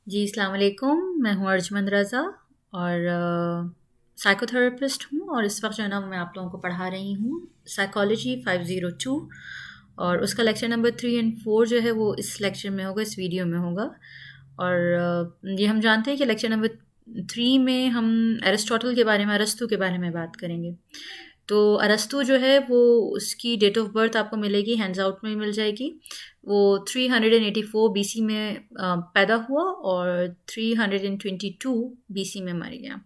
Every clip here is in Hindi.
जी, अस्सलाम वालेकुम। मैं हूँ अर्जमंद रज़ा और साइकोथेरेपिस्ट हूँ और इस वक्त जो है ना मैं आप लोगों को पढ़ा रही हूँ साइकोलॉजी 502 और उसका लेक्चर नंबर 3 और 4 जो है वो इस लेक्चर में होगा, इस वीडियो में होगा। और ये हम जानते हैं कि लेक्चर नंबर 3 में हम एरिस्टोटल के बारे में, अरस्तू के बारे में बात करेंगे। तो अरस्तू जो है वो उसकी डेट ऑफ बर्थ आपको मिलेगी, हैंड्स आउट में मिल जाएगी। वो 384 बीसी में पैदा हुआ और 322 बीसी में मर गया।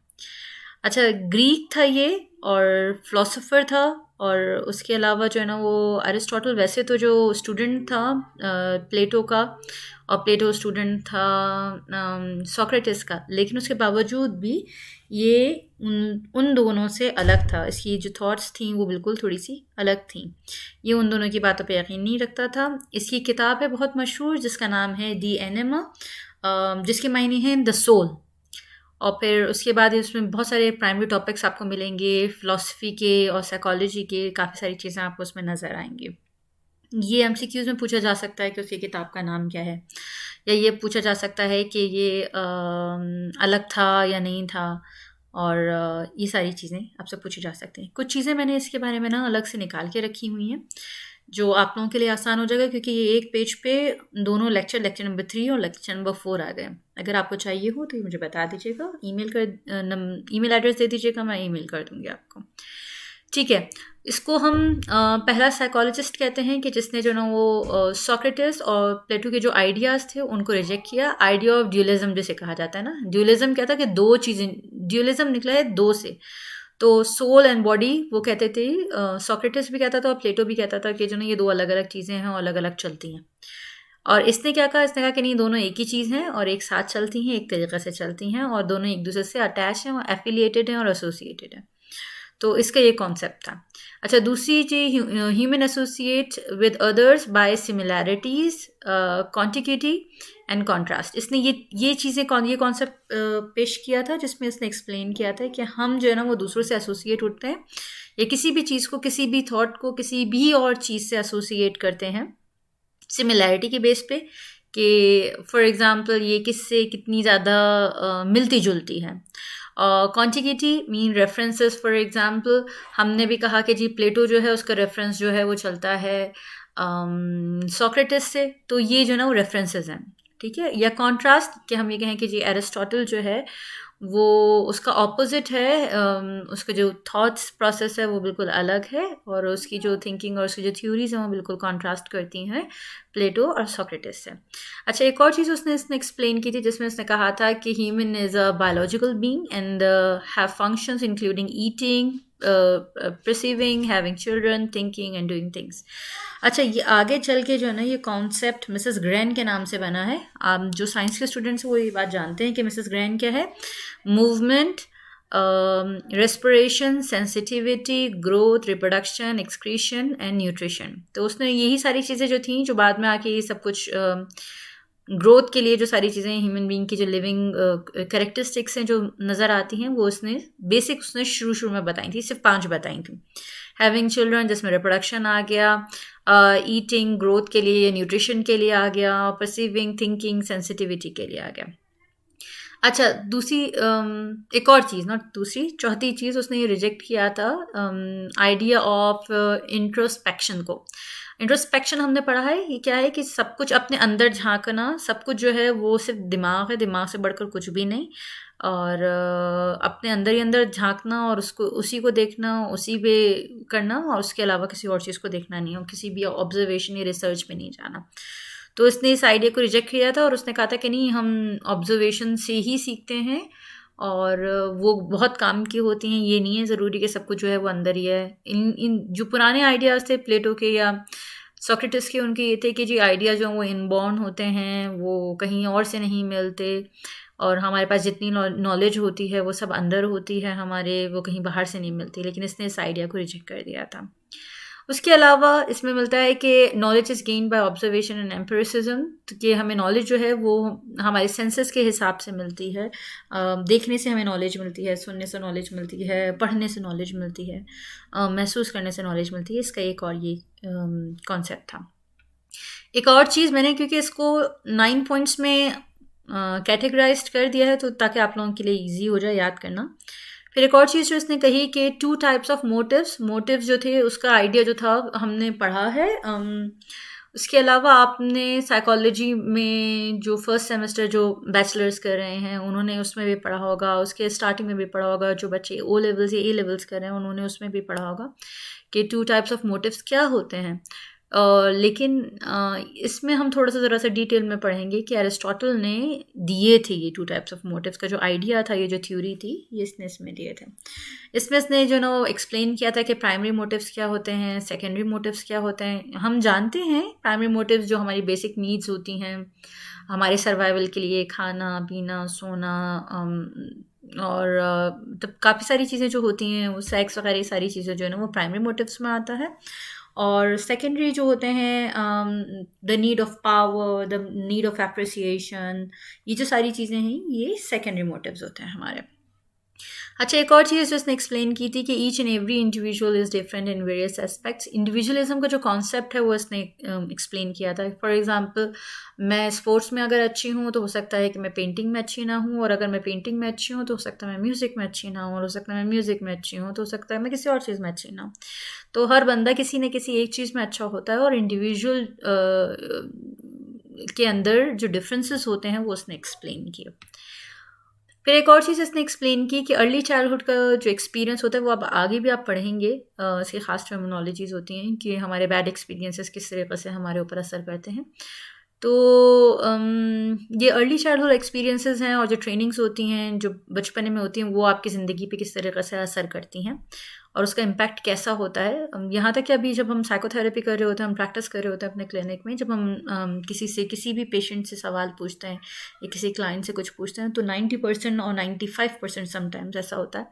अच्छा, ग्रीक था ये और फिलोसोफर था। और उसके अलावा जो है ना वो अरिस्टोटल वैसे तो जो स्टूडेंट था प्लेटो का, और प्लेटो स्टूडेंट था सोक्रेटिस का, लेकिन उसके बावजूद भी ये उन उन दोनों से अलग था। इसकी जो थॉट्स थी वो बिल्कुल थोड़ी सी अलग थी। ये उन दोनों की बातों पे यकीन नहीं रखता था। इसकी किताब है बहुत मशहूर जिसका नाम है दी एनिमा, जिसके मायने हैं द सोल। और फिर उसके बाद इसमें बहुत सारे प्राइमरी टॉपिक्स आपको मिलेंगे, फ़िलासफ़ी के और साइकोलॉजी के, काफ़ी सारी चीज़ें आपको उसमें नज़र आएँगी। ये एमसीक्यूज़ में पूछा जा सकता है कि उसकी किताब का नाम क्या है? या ये पूछा जा सकता है कि ये अलग था या नहीं था? और ये सारी चीज़ें आपसे पूछी जा सकती हैं। कुछ चीज़ें मैंने इसके बारे में ना अलग से निकाल के रखी हुई हैं, जो आप लोगों के लिए आसान हो जाएगा, क्योंकि ये एक पेज पे दोनों लेक्चर नंबर 3 और लेक्चर नंबर 4 आ गए। अगर आपको चाहिए हो तो ये मुझे बता दीजिएगा, ईमेल एड्रेस दे दीजिएगा, मैं ईमेल कर दूँगी आपको। ठीक है, इसको हम पहला साइकोलॉजिस्ट कहते हैं कि जिसने जो ना वो सोक्रेटिस और प्लेटो के जो आइडियाज़ थे उनको रिजेक्ट किया। आइडिया ऑफ ड्यूलिज्म जिसे कहा जाता है ना, ड्यूलिज्म क्या था कि दो चीज़ें, ड्यूलिज्म निकला है दो से। तो सोल एंड बॉडी वो कहते थे, सोक्रेटिस भी कहता था और प्लेटो भी कहता था कि जो ना ये दो अलग अलग चीज़ें हैं और अलग अलग चलती हैं। और इसने क्या कहा, इसने कहा कि नहीं, दोनों एक ही चीज़ हैं और एक साथ चलती हैं, एक तरीके से चलती हैं और दोनों एक दूसरे से अटैच हैं और एफिलिएटेड हैं और एसोसिएटेड हैं। तो इसका ये कॉन्सेप्ट था। अच्छा, दूसरी चीज़, human associate with others by similarities, contiguity and contrast. इसने ये चीज़ें ये कॉन्सेप्ट पेश किया था, जिसमें इसने एक्सप्लेन किया था कि हम जो है ना वो दूसरों से एसोसिएट होते हैं, या किसी भी चीज़ को, किसी भी थॉट को किसी भी और चीज़ से एसोसिएट करते हैं सिमिलैरिटी के बेस पे, कि फॉर एग्जांपल ये किससे कितनी ज़्यादा मिलती जुलती है। Contiguity mean references, for example हमने भी कहा कि जी प्लेटो जो है उसका रेफरेंस जो है वो चलता है सोक्रेटिस से, तो ये जो ना वो रेफरेंसेस हैं। ठीक है, या कॉन्ट्रास्ट कि हम ये कहें कि जी एरिस्टोटल जो है वो उसका ऑपोजिट है, उसका जो थॉट्स प्रोसेस है वो बिल्कुल अलग है और उसकी जो थिंकिंग और उसकी जो थ्योरीज हैं वो बिल्कुल कॉन्ट्रास्ट करती हैं प्लेटो और सोक्रेटिस से। अच्छा, एक और चीज़ इसने एक्सप्लेन की थी जिसमें उसने कहा था कि human is a biological being and have functions including eating, perceiving, having children, thinking and doing things। अच्छा, ये आगे चल के जो है ना ये कॉन्सेप्ट मिसेस ग्रैन के नाम से बना है। आप जो साइंस के स्टूडेंट्स हैं वो ये बात जानते हैं कि मिसेस ग्रैन क्या है। Movement, respiration, sensitivity, growth, reproduction, excretion and nutrition. तो उसने यही सारी चीज़ें जो थी, जो बाद में आके ये सब कुछ ग्रोथ के लिए जो सारी चीज़ें ह्यूमन बीइंग की जो लिविंग कैरेक्टरिस्टिक्स हैं जो नज़र आती हैं, वो उसने बेसिक उसने शुरू में बताई थी, सिर्फ 5 बताई थी। हैविंग चिल्ड्रन जिसमें रिप्रोडक्शन आ गया, ईटिंग ग्रोथ के लिए, न्यूट्रिशन के लिए आ गया, परसीविंग, थिंकिंग, सेंसिटिविटी के लिए आ गया। अच्छा, दूसरी एक और चीज़, नॉट दूसरी, चौथी चीज़ उसने ये रिजेक्ट किया था, आइडिया ऑफ इंट्रोस्पेक्शन को। इंट्रोस्पेक्शन हमने पढ़ा है, ये क्या है कि सब कुछ अपने अंदर झांकना, सब कुछ जो है वो सिर्फ दिमाग है, दिमाग से बढ़कर कुछ भी नहीं। और अपने अंदर ही अंदर झांकना और उसको उसी को देखना, उसी पे करना, और उसके अलावा किसी और चीज़ को देखना नहीं, और किसी भी ऑब्जर्वेशन या रिसर्च पे नहीं जाना। तो इसने इस आइडिया को रिजेक्ट किया था और उसने कहा था कि नहीं, हम ऑब्जर्वेशन से ही सीखते हैं और वो बहुत काम की होती हैं, ये नहीं है ज़रूरी कि सब कुछ जो है वो अंदर ही है। इन जो पुराने आइडियाज़ थे प्लेटो के या सोक्रेटिस के, उनके ये थे कि जी आइडिया जो वो इनबॉर्न होते हैं, वो कहीं और से नहीं मिलते, और हमारे पास जितनी नॉलेज होती है वो सब अंदर होती है हमारे, वो कहीं बाहर से नहीं मिलती। लेकिन इसने इस आइडिया को रिजेक्ट कर दिया था। उसके अलावा इसमें मिलता है कि knowledge is gained by observation and empiricism, तो कि हमें नॉलेज जो है वो हमारे सेंसेस के हिसाब से मिलती है। देखने से हमें नॉलेज मिलती है, सुनने से नॉलेज मिलती है, पढ़ने से नॉलेज मिलती है, महसूस करने से नॉलेज मिलती है। इसका एक और ये कॉन्सेप्ट था। एक और चीज़ मैंने, क्योंकि इसको 9 पॉइंट्स में कैटेगराइज्ड कर दिया है, तो ताकि आप लोगों के लिए इजी हो जाए याद करना। फिर एक और चीज़ जो इसने कही कि 2 टाइप्स ऑफ मोटिव्स जो थे उसका आइडिया जो था हमने पढ़ा है। उसके अलावा आपने साइकोलॉजी में जो फर्स्ट सेमेस्टर जो बैचलर्स कर रहे हैं उन्होंने उसमें भी पढ़ा होगा, उसके स्टार्टिंग में भी पढ़ा होगा, जो बच्चे ओ लेवल्स या ए लेवल्स कर रहे हैं उन्होंने उसमें भी पढ़ा होगा कि 2 टाइप्स ऑफ मोटिव्स क्या होते हैं। लेकिन इसमें हम थोड़ा सा ज़रा सा डिटेल में पढ़ेंगे कि एरिस्टोटल ने दिए थे ये 2 टाइप्स ऑफ मोटिव्स का जो आइडिया था, ये जो थ्योरी थी, ये इसने इसमें दिए थे। इसमें इसने जो ना एक्सप्लेन किया था कि प्राइमरी मोटिव्स क्या होते हैं, सेकेंडरी मोटिव्स क्या होते हैं। हम जानते हैं प्राइमरी मोटिव्स जो हमारी बेसिक नीड्स होती हैं हमारे सर्वाइवल के लिए, खाना पीना सोना, और तब काफ़ी सारी चीज़ें जो होती हैं वो सेक्स वगैरह ये सारी चीज़ें जो है ना वो प्राइमरी मोटिव्स में आता है। और सेकेंडरी जो होते हैं the need of power, the need of appreciation, ये जो सारी चीज़ें हैं ये सेकेंडरी मोटिव्स होते हैं हमारे। अच्छा, एक और चीज़ जो इसने एक्सप्लेन की थी कि each and every individual is different in various aspects. Individualism का जो कॉन्सेप्ट है वो इसने एक्सप्लेन किया था। फॉर एग्जांपल, मैं स्पोर्ट्स में अगर अच्छी हूँ तो हो सकता है कि मैं पेंटिंग में अच्छी ना हूँ, और अगर मैं पेंटिंग में अच्छी हूँ तो हो सकता है मैं म्यूज़िक में अच्छी ना हूँ, और हो सकता है मैं म्यूज़िक में अच्छी हूँ तो हो सकता है मैं किसी और चीज़ में अच्छी ना हूँ। तो हर बंदा किसी न किसी एक चीज़ में अच्छा होता है, और इंडिविजुअल के अंदर जो डिफरेंसेस होते हैं वो उसने एक्सप्लेन किया। फिर एक और चीज़ इसने एक्सप्लेन की कि अर्ली चाइल्डहुड का जो एक्सपीरियंस होता है वो अब आगे भी आप पढ़ेंगे, इसकी ख़ास टर्मिनोलॉजीज़ होती हैं कि हमारे बैड एक्सपीरियंसेस किस तरीके से हमारे ऊपर असर करते हैं। तो ये अर्ली चाइल्डहुड एक्सपीरियंसेस हैं, और जो ट्रेनिंग्स होती हैं जो बचपन में होती हैं वो आपकी ज़िंदगी पे किस तरीके से असर करती हैं और उसका इम्पैक्ट कैसा होता है। यहाँ तक कि अभी जब हम साइकोथेरेपी कर रहे होते हैं, हम प्रैक्टिस कर रहे होते हैं अपने क्लिनिक में, जब हम किसी भी पेशेंट से सवाल पूछते हैं या किसी क्लाइंट से कुछ पूछते हैं, तो 90% और 95% समटाइम्स ऐसा होता है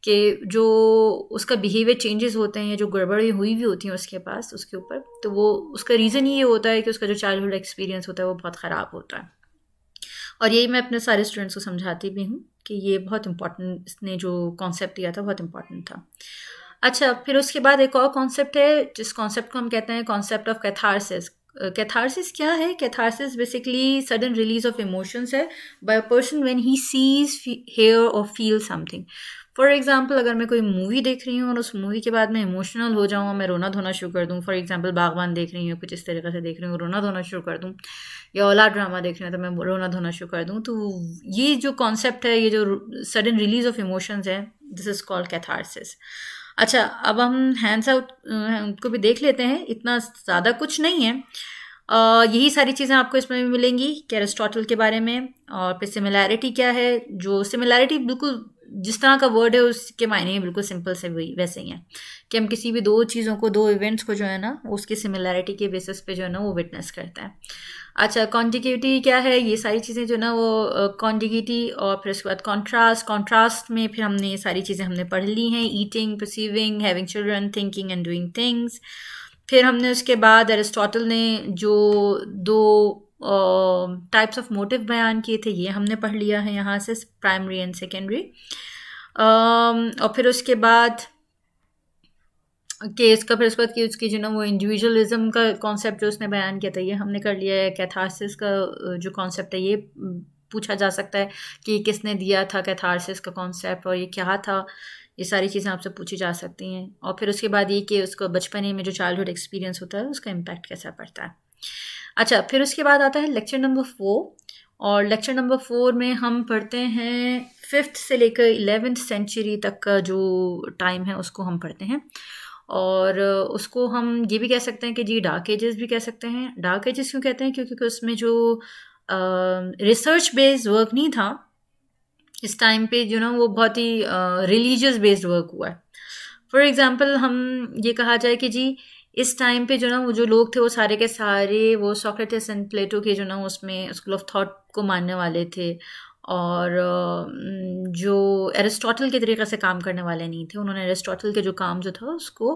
कि जो उसका बिहेवियर चेंजेस होते हैं या जो गड़बड़ी हुई भी होती हैं उसके पास उसके ऊपर, तो वो उसका रीज़न ये होता है कि उसका जो चाइल्डहुड एक्सपीरियंस होता है वो बहुत ख़राब होता है। और यही मैं अपने सारे स्टूडेंट्स को समझाती भी हूँ कि ये बहुत इंपॉर्टेंट, इसने जो कॉन्सेप्ट दिया था बहुत इंपॉर्टेंट था। अच्छा, फिर उसके बाद एक और कॉन्सेप्ट है जिस कॉन्सेप्ट को हम कहते हैं कॉन्सेप्ट ऑफ कैथारसिस। कैथारसिस क्या है? Catharsis basically sudden release of emotions है by a person when he sees, hear और फील समथिंग। फॉर एग्जाम्पल, अगर मैं कोई मूवी देख रही हूँ और उस मूवी के बाद मैं इमोशनल हो जाऊँ, मैं रोना धोना शुरू कर दूँ। फॉर एग्जाम्पल, बागबान देख रही हूँ, कुछ इस तरीके से देख रही हूँ, रोना धोना शुरू कर दूँ, या औलाद ड्रामा देख रही हूँ तो मैं रोना धोना शुरू कर दूँ, तो ये जो कॉन्सेप्ट है, ये जो सडन रिलीज ऑफ इमोशंस है, दिस इज़ कॉल्ड कैथारसिस। अच्छा, अब हम हैंड्स आउट को भी देख लेते हैं, इतना ज़्यादा कुछ नहीं है। यही सारी चीज़ें आपको इसमें भी मिलेंगी कि एरिस्टोटल के बारे में, और फिर सिमिलैरिटी क्या है। जो सिमिलैरिटी बिल्कुल जिस तरह का वर्ड है उसके मायने बिल्कुल सिंपल से वही वैसे ही है कि हम किसी भी दो चीज़ों को, दो इवेंट्स को जो है ना उसकी सिमिलैरिटी के बेसिस पे जो है ना वो विटनेस करता है। अच्छा, कॉन्टिग्यूटी क्या है? ये सारी चीज़ें जो ना वो कॉन्टिग्यूटी, और फिर उसके बाद कॉन्ट्रास्ट में फिर हमने ये सारी चीज़ें हमने पढ़ ली हैं, eating, perceiving, having children, thinking and doing things. फिर हमने उसके बाद एरिस्टोटल ने जो दो टाइप्स ऑफ मोटिव बयान किए थे ये हमने पढ़ लिया है यहाँ से, प्राइमरी एंड सेकेंडरी। और फिर उसके बाद कि इसका फिर उसके बाद कि उसकी जो ना वो इंडिविजुअलिज्म का कॉन्सेप्ट जो उसने बयान किया था ये हमने कर लिया है। कैथारसिस का जो कॉन्सेप्ट है ये पूछा जा सकता है कि किसने दिया था कैथारसिस का कॉन्सेप्ट और ये क्या था, ये सारी चीज़ें आपसे पूछी जा सकती हैं। और फिर उसके बाद ये कि उसको बचपने में जो चाइल्डहुड एक्सपीरियंस होता है उसका इम्पैक्ट कैसा पड़ता है। अच्छा, फिर उसके बाद आता है लेक्चर नंबर 4, और लेक्चर नंबर 4 में हम पढ़ते हैं 5th से लेकर 11th सेंचुरी तक का जो टाइम है उसको हम पढ़ते हैं। और उसको हम ये भी कह सकते हैं कि जी डार्क एजेस भी कह सकते हैं। डार्क एजेस क्यों कहते हैं? क्योंकि उसमें जो रिसर्च बेस्ड वर्क नहीं था इस टाइम पे, जो ना वो बहुत ही रिलीजियस बेस्ड वर्क हुआ है। फॉर एग्जांपल, हम ये कहा जाए कि जी इस टाइम पे जो ना वो जो लोग थे वो सारे के सारे वो सोक्रेटिस एंड प्लेटो के जो ना उसमें स्कूल ऑफ थॉट को मानने वाले थे, और जो एरिस्टोटल के तरीके से काम करने वाले नहीं थे। उन्होंने एरिस्टोटल के जो काम जो था उसको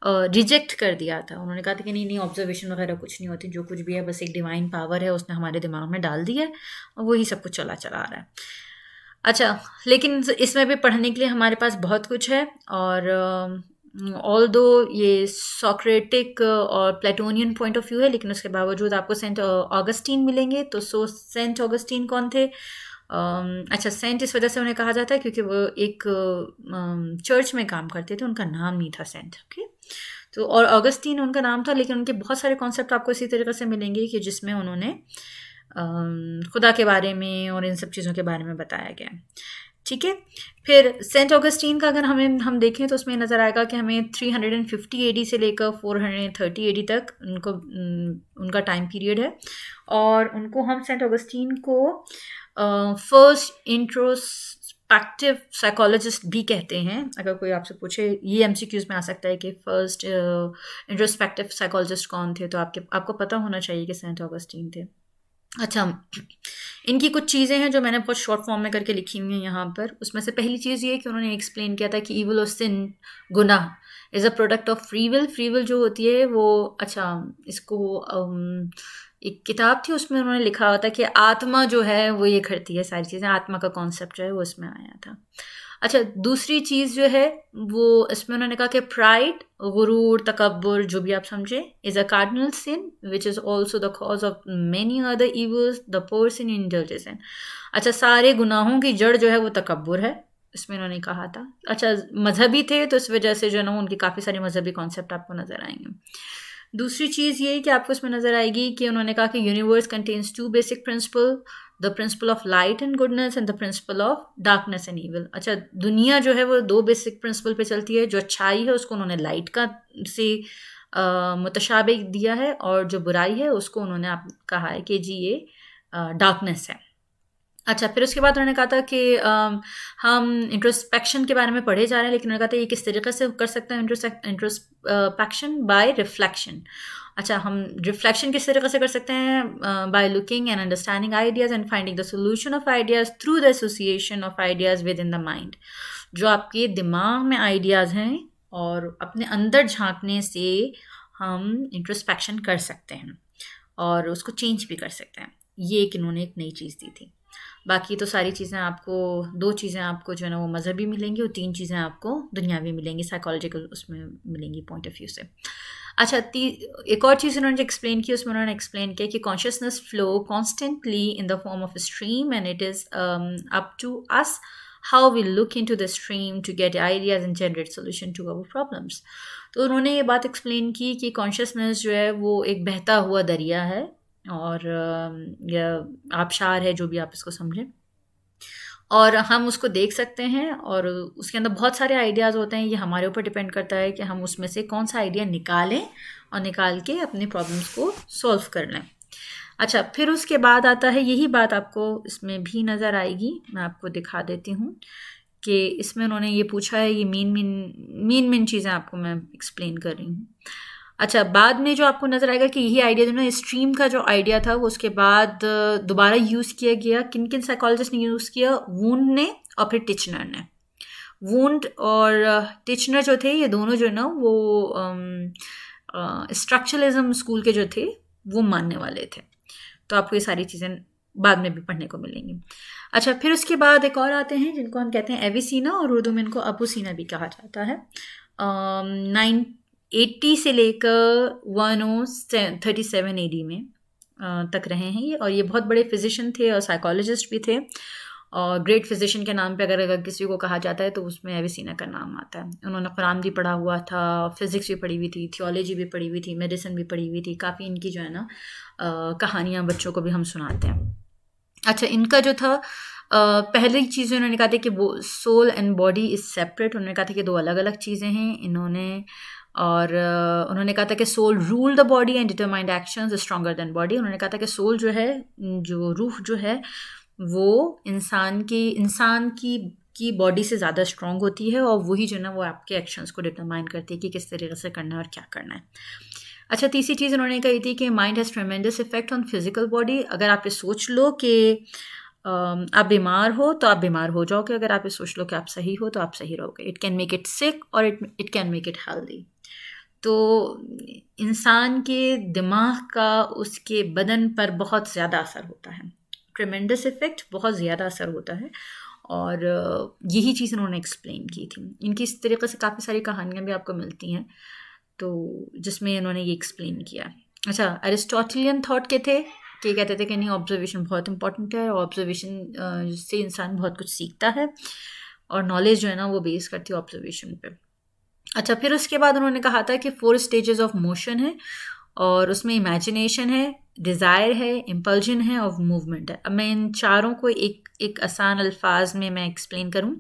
रिजेक्ट कर दिया था। उन्होंने कहा था कि नहीं ऑब्जर्वेशन वगैरह कुछ नहीं होती, जो कुछ भी है बस एक डिवाइन पावर है, उसने हमारे दिमाग में डाल दिया है और वही सब कुछ चला आ रहा है। अच्छा, लेकिन इसमें भी पढ़ने के लिए हमारे पास बहुत कुछ है, और ऑल दो ये सोक्रेटिक और प्लेटोनियन पॉइंट ऑफ व्यू है, लेकिन उसके बावजूद आपको सेंट ऑगस्टीन मिलेंगे। तो सेंट ऑगस्टीन कौन थे? अच्छा, सेंट इस वजह से उन्हें कहा जाता है क्योंकि वो एक चर्च में काम करते थे, उनका नाम नहीं था सेंट। ओके, तो और ऑगस्टीन उनका नाम था, लेकिन उनके बहुत सारे कॉन्सेप्ट आपको इसी तरीके से मिलेंगे कि जिसमें उन्होंने खुदा के बारे में और इन सब चीज़ों के बारे में बताया गया। ठीक है, फिर सेंट ऑगस्टीन का अगर हम देखें तो उसमें नज़र आएगा कि हमें 350 एडी से लेकर 430 एडी तक उनका टाइम पीरियड है। और उनको हम सेंट ऑगस्टीन को फर्स्ट इंट्रोस्पेक्टिव साइकोलॉजिस्ट भी कहते हैं। अगर कोई आपसे पूछे, ये एमसीक्यूज में आ सकता है कि फर्स्ट इंट्रोस्पेक्टिव साइकोलॉजिस्ट कौन थे, तो आपको पता होना चाहिए कि सेंट ऑगस्टीन थे। अच्छा, इनकी कुछ चीज़ें हैं जो मैंने बहुत शॉर्ट फॉर्म में करके लिखी हुई हैं यहाँ पर। उसमें से पहली चीज़ ये है कि उन्होंने एक्सप्लेन किया था कि ईविल और सिन, गुनाह, is a product of free will. Free will जो होती है वो, अच्छा, इसको एक किताब थी उसमें उन्होंने लिखा हुआ था कि आत्मा जो है वो ये करती है सारी चीज़ें, आत्मा का कॉन्सेप्ट जो है वो इसमें आया था। अच्छा, दूसरी चीज़ जो है वो इसमें उन्होंने कहा कि प्राइड, गुरूर, तकब्बुर, जो भी आप समझे, is a cardinal sin which is also the cause of many other evils the person indulges in. अच्छा, सारे गुनाहों की जड़ जो है वो तकब्बुर है, इसमें उन्होंने कहा था। अच्छा, मजहबी थे तो इस वजह से जो है ना उनकी काफ़ी सारे मजहबी कॉन्सेप्ट आपको नज़र आएंगे। दूसरी चीज़ ये कि आपको इसमें नज़र आएगी कि उन्होंने कहा कि universe contains two basic principle, the principle of light and goodness and the principle of darkness and evil. अच्छा, दुनिया जो है वो दो बेसिक प्रिंसिपल पे चलती है। जो अच्छाई है उसको उन्होंने लाइट का से मुतशाबिह दिया है, और जो बुराई है उसको उन्होंने आप कहा है कि जी ये डार्कनेस है। अच्छा, फिर उसके बाद उन्होंने कहा था कि हम इंट्रोस्पेक्शन के बारे में पढ़े जा रहे हैं, लेकिन उन्होंने कहा था ये किस तरीके से कर सकते हैं इंट्रोस्पेक्शन? Bye reflection. अच्छा, हम रिफ्लेक्शन किस तरीके से कर सकते हैं? By looking and understanding ideas and finding the solution of ideas through the association of ideas with in the mind. जो आपके दिमाग में आइडियाज़ हैं और अपने अंदर झांकने से हम इंट्रोस्पेक्शन कर सकते हैं और उसको चेंज भी कर सकते हैं। ये एक इन्होंने एक नई चीज़ दी थी। बाकी तो सारी चीज़ें आपको, दो चीज़ें आपको जो है ना वो मजहबी मिलेंगी और तीन चीज़ें आपको दुनियावी मिलेंगी, साइकोलॉजिकल उसमें मिलेंगी पॉइंट ऑफ व्यू से। अच्छा, एक और चीज़ उन्होंने एक्सप्लेन की, उसमें उन्होंने एक्सप्लेन किया कि consciousness flow constantly in the form of stream and it is up to us how we look into the stream to get ideas and generate solution to our problems. तो उन्होंने ये बात एक्सप्लेन की कि कॉन्शियसनेस जो है वो एक बहता हुआ दरिया है, और या आबशार है, जो भी आप इसको समझें, और हम उसको देख सकते हैं और उसके अंदर बहुत सारे आइडियाज़ होते हैं। ये हमारे ऊपर डिपेंड करता है कि हम उसमें से कौन सा आइडिया निकालें और निकाल के अपने प्रॉब्लम्स को सॉल्व कर लें। अच्छा, फिर उसके बाद आता है, यही बात आपको इसमें भी नज़र आएगी, मैं आपको दिखा देती हूँ कि इसमें उन्होंने ये पूछा है, ये मेन चीज़ें आपको मैं एक्सप्लेन कर रही हूँ। अच्छा, बाद में जो आपको नज़र आएगा कि यही आइडिया जो ना स्ट्रीम का जो आइडिया था वो उसके बाद दोबारा यूज़ किया गया। किन किन साइकोलॉजिस्ट ने यूज़ किया? वुंड ने और फिर टिचनर ने। वुंड और टिचनर जो थे, ये दोनों जो है ना वो स्ट्रक्चरलिज्म स्कूल के जो थे वो मानने वाले थे। तो आपको ये सारी चीज़ें बाद में भी पढ़ने को मिलेंगी। अच्छा, फिर उसके बाद एक और आते हैं जिनको हम कहते हैं एविसीना, और उर्दू में इनको अबूसीना भी कहा जाता है। 980 से लेकर 1037 एडी में तक रहे हैं ये, और ये बहुत बड़े फिजिशियन थे और साइकोलॉजिस्ट भी थे। और ग्रेट फिजिशियन के नाम पे अगर किसी को कहा जाता है तो उसमें एविसीना का नाम आता है। उन्होंने कुरान भी पढ़ा हुआ था, फिज़िक्स भी पढ़ी हुई थी, थियोलॉजी भी पढ़ी हुई थी, मेडिसिन भी पढ़ी हुई थी। काफ़ी इनकी जो है ना कहानियाँ बच्चों को भी हम सुनाते हैं। अच्छा, इनका जो था पहली चीज़ उन्होंने कहा था कि वो soul and body is separate. उन्होंने कहा था कि दो अलग अलग चीज़ें हैं इन्होंने, और उन्होंने कहा था कि soul rule the body and determined actions stronger than body. उन्होंने कहा था कि सोल जो है, जो रूह जो है, वो इंसान की बॉडी से ज़्यादा स्ट्रॉन्ग होती है, और वही जो है ना वो आपके एक्शंस को डिटरमाइन करती है कि किस तरीके से करना है और क्या करना है। अच्छा, तीसरी चीज़ उन्होंने कही थी कि mind has ट्रेमेंडस effect on physical body. अगर आप ये सोच लो कि आप बीमार हो तो आप बीमार हो जाओगे, अगर आप ये सोच लो कि आप सही हो तो आप सही रहोगे। इट कैन मेक इट सिक और it can make it healthy. तो इंसान के दिमाग का उसके बदन पर बहुत ज़्यादा असर होता है, ट्रेमेंडस इफेक्ट, बहुत ज़्यादा असर होता है। और यही चीज़ इन्होंने एक्सप्लेन की थी। इनकी इस तरीके से काफ़ी सारी कहानियाँ भी आपको मिलती हैं, तो जिसमें इन्होंने ये एक्सप्लेन किया। अच्छा, एरिस्टोटेलियन थॉट के थे कि कहते थे कि नहीं, ऑब्जर्वेशन बहुत इंपॉर्टेंट है, और ऑब्जर्वेशन से इंसान बहुत कुछ सीखता है, और नॉलेज जो है ना वो बेस करती है ऑब्जर्वेशन पे। अच्छा, फिर उसके बाद उन्होंने कहा था कि 4 स्टेजेस ऑफ मोशन है, और उसमें इमेजिनेशन है, डिज़ायर है, इम्पल्जन है और मूवमेंट है। अब मैं इन चारों को एक एक आसान अल्फाज में मैं एक्सप्लेन करूं।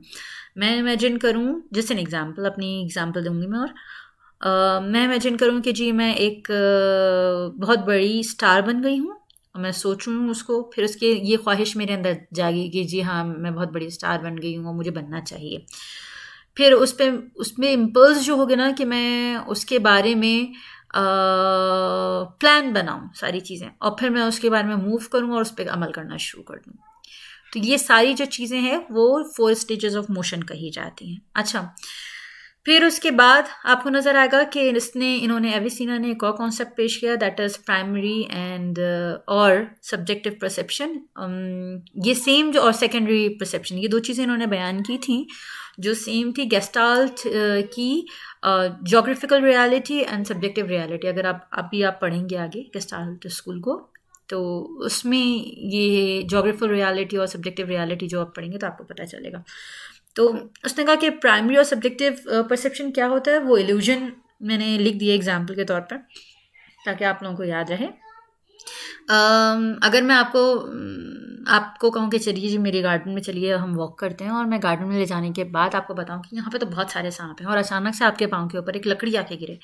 मैं इमेजिन करूं, जैसे एन एग्जांपल, अपनी एग्जांपल दूंगी मैं, और मैं इमेजिन करूं कि जी मैं एक बहुत बड़ी स्टार बन गई हूं, और मैं सोचूं उसको, फिर उसके ये ख्वाहिश मेरे अंदर जागी कि जी हाँ, मैं बहुत बड़ी स्टार बन गई हूँ और मुझे बनना चाहिए। फिर उसमें इम्पल्स जो होगा ना, कि मैं उसके बारे में प्लान बनाऊं सारी चीज़ें, और फिर मैं उसके बारे में मूव करूं और उस पर अमल करना शुरू कर दूं। तो ये सारी जो चीज़ें हैं वो 4 स्टेजेस ऑफ मोशन कही जाती हैं। अच्छा, फिर उसके बाद आपको नज़र आएगा कि इन्होंने एविसीना ने एक और कॉन्सेप्ट पेश किया, दैट इज़ प्राइमरी एंड और सब्जेक्टिव परसेप्शन। ये सेम जो, और सेकेंडरी परसेप्शन, ये 2 चीज़ें इन्होंने बयान की थी जो सेम थी गेस्टाल्ट की geographical reality and subjective reality. अगर आप पढ़ेंगे आगे गेस्टाल्ट स्कूल को, तो उसमें ये जोग्राफिकल रियलिटी और सब्जेक्टिव रियलिटी जो आप पढ़ेंगे तो आपको पता चलेगा। तो उसने कहा कि प्राइमरी और सब्जेक्टिव परसेप्शन क्या होता है, वो इल्यूजन मैंने लिख दिया एग्जाम्पल के तौर पर ताकि आप लोगों को याद रहे। अगर मैं आपको कहूँ कि चलिए जी मेरे गार्डन में चलिए हम वॉक करते हैं, और मैं गार्डन में ले जाने के बाद आपको बताऊँ कि यहाँ पे तो बहुत सारे सांप हैं, और अचानक से आपके पाँव के ऊपर एक लकड़ी आके गिरे,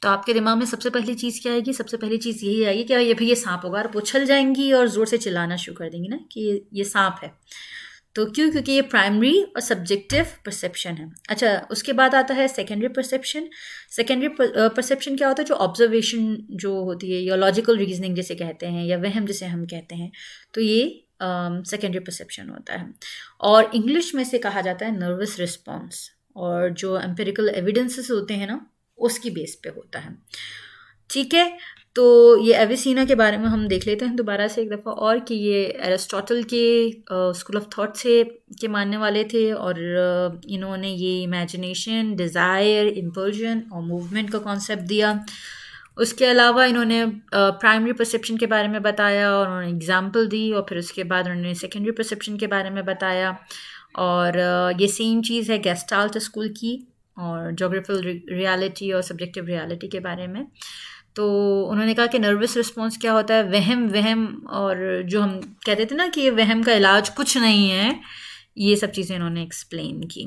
तो आपके दिमाग में सबसे पहली चीज़ क्या आएगी? सबसे पहली चीज़ यही आएगी कि ये भाई ये सांप होगा, और आप उछल जाएंगी और ज़ोर से चिल्लाना शुरू कर देंगी ना कि ये सांप है। तो क्यों? क्योंकि ये प्राइमरी और सब्जेक्टिव परसेप्शन है। अच्छा, उसके बाद आता है सेकेंडरी परसेप्शन। सेकेंडरी परसेप्शन क्या होता है? जो ऑब्जर्वेशन जो होती है, या लॉजिकल रीजनिंग जिसे कहते हैं, या वहम जिसे हम कहते हैं, तो ये सेकेंडरी परसेप्शन होता है। और इंग्लिश में से कहा जाता है नर्वस रिस्पॉन्स, और जो एम्पिरिकल एविडेंसेस होते हैं ना, उसकी बेस पे होता है। ठीक है, तो ये एविसीना के बारे में हम देख लेते हैं दोबारा से एक दफ़ा और, कि ये एरिस्टोटल के स्कूल ऑफ थॉट से के मानने वाले थे, और इन्होंने ये इमेजिनेशन, डिज़ायर, इम्पल्जन और मूवमेंट का कॉन्सेप्ट दिया। उसके अलावा इन्होंने प्राइमरी परसेप्शन के बारे में बताया, और उन्होंने एग्जाम्पल दी, और फिर उसके बाद उन्होंने सेकेंडरी परसेप्शन के बारे में बताया। और ये सेम चीज़ है गेस्टाल्ट स्कूल की, और जोग्राफिकल रियलिटी और सब्जेक्टिव रियलिटी के बारे में। तो उन्होंने कहा कि नर्वस रिस्पॉन्स क्या होता है, वहम, और जो हम कहते थे ना कि ये वहम का इलाज कुछ नहीं है, ये सब चीज़ें इन्होंने एक्सप्लेन की।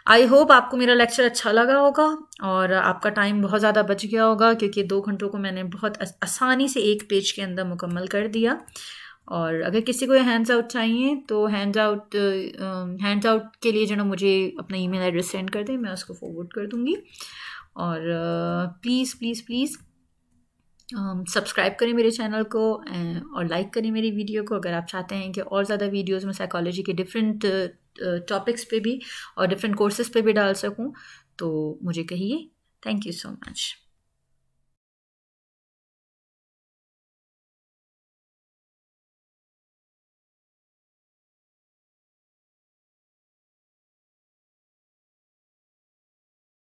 आई होप आपको मेरा लेक्चर अच्छा लगा होगा, और आपका टाइम बहुत ज़्यादा बच गया होगा, क्योंकि 2 घंटों को मैंने बहुत आसानी से एक पेज के अंदर मुकम्मल कर दिया। और अगर किसी को हैंड्स आउट चाहिए तो हैंड्स आउट के लिए जो ना मुझे अपना ईमेल एड्रेस सेंड कर दें, मैं उसको फॉरवर्ड कर दूँगी। और प्लीज़ प्लीज़ प्लीज़ सब्सक्राइब करें मेरे चैनल को, और लाइक करें मेरी वीडियो को। अगर आप चाहते हैं कि और ज़्यादा वीडियोस में साइकोलॉजी के डिफरेंट टॉपिक्स पे भी और डिफरेंट कोर्सेज़ पे भी डाल सकूं, तो मुझे कहिए। Thank you so much.